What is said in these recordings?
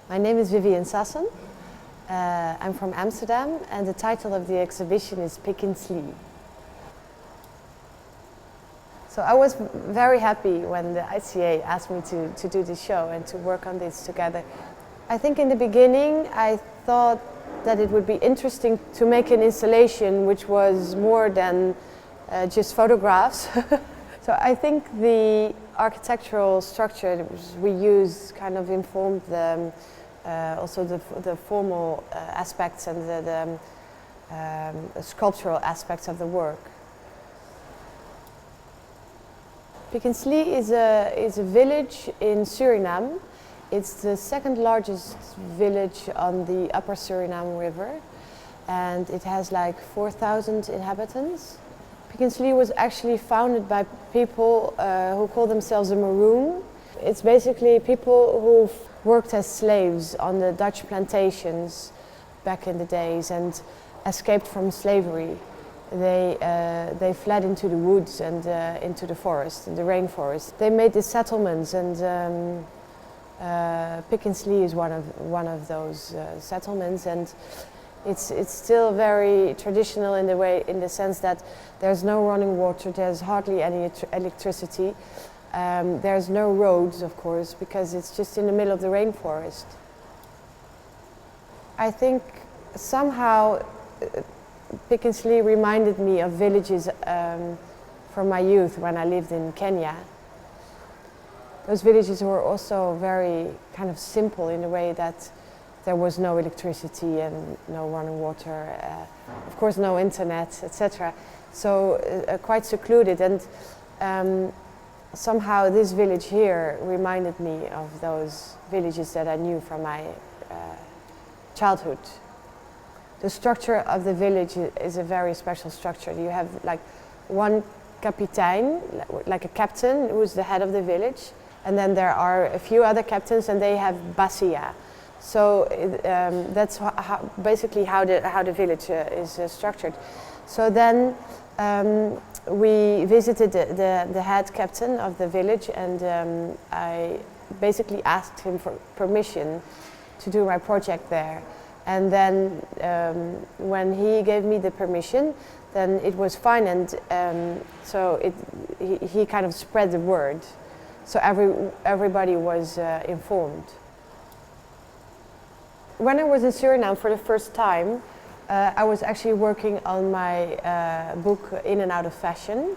My name is Viviane Sassen. I'm from Amsterdam, and the title of the exhibition is Pikin Slee. So I was very happy when the ICA asked me to do this show and to work on this together. I think in the beginning I thought that it would be interesting to make an installation which was more than just photographs. So I think the architectural structure that we used kind of informed also the formal aspects and the sculptural aspects of the work. Pikin Slee is a village in Suriname. It's the second largest village on the Upper Suriname River, and it has like 4,000 inhabitants. Pikin Slee was actually founded by people who call themselves a maroon. It's basically people who've worked as slaves on the Dutch plantations back in the days and escaped from slavery. They fled into the woods and into the forest, the rainforest. They made these settlements, and Pikin Slee is one of those settlements, and it's still very traditional in the sense that there's no running water, there's hardly any electricity, there's no roads, of course, because it's just in the middle of the rainforest. I think somehow Pikin Slee reminded me of villages from my youth when I lived in Kenya. Those villages were also very kind of simple in the way that there was no electricity and no running water, of course no internet, etc. So quite secluded, and somehow this village here reminded me of those villages that I knew from my childhood. The structure of the village is a very special structure. You have like one kapitein, like a captain, who is the head of the village, and then there are a few other captains, and they have basia. So that's basically how the village is structured. So then we visited the head captain of the village, and I basically asked him for permission to do my project there. And then when he gave me the permission, then it was fine, and so he kind of spread the word. So everybody was informed. When I was in Suriname for the first time, I was actually working on my book In and Out of Fashion,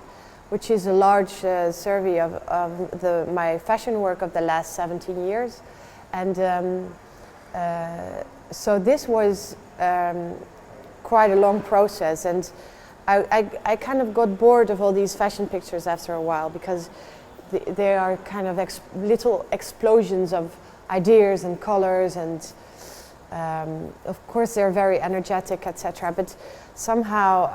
which is a large survey of my fashion work of the last 17 years. And so this was quite a long process, and I kind of got bored of all these fashion pictures after a while, because they are kind of little explosions of ideas and colors, and of course they're very energetic, etc. But somehow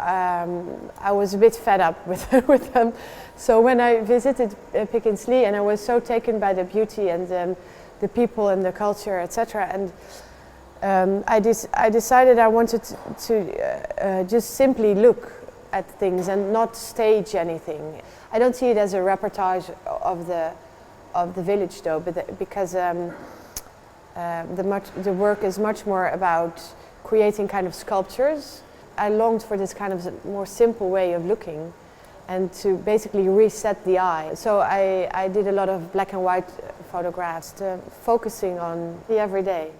I was a bit fed up with them. So when I visited Pikin Slee, and I was so taken by the beauty and the people and the culture, etc. And I decided I wanted to just simply look at things and not stage anything. I don't see it as a reportage of the village, though, but because the work is much more about creating kind of sculptures. I longed for this kind of more simple way of looking, and to basically reset the eye. So I did a lot of black and white photographs, focusing on the everyday.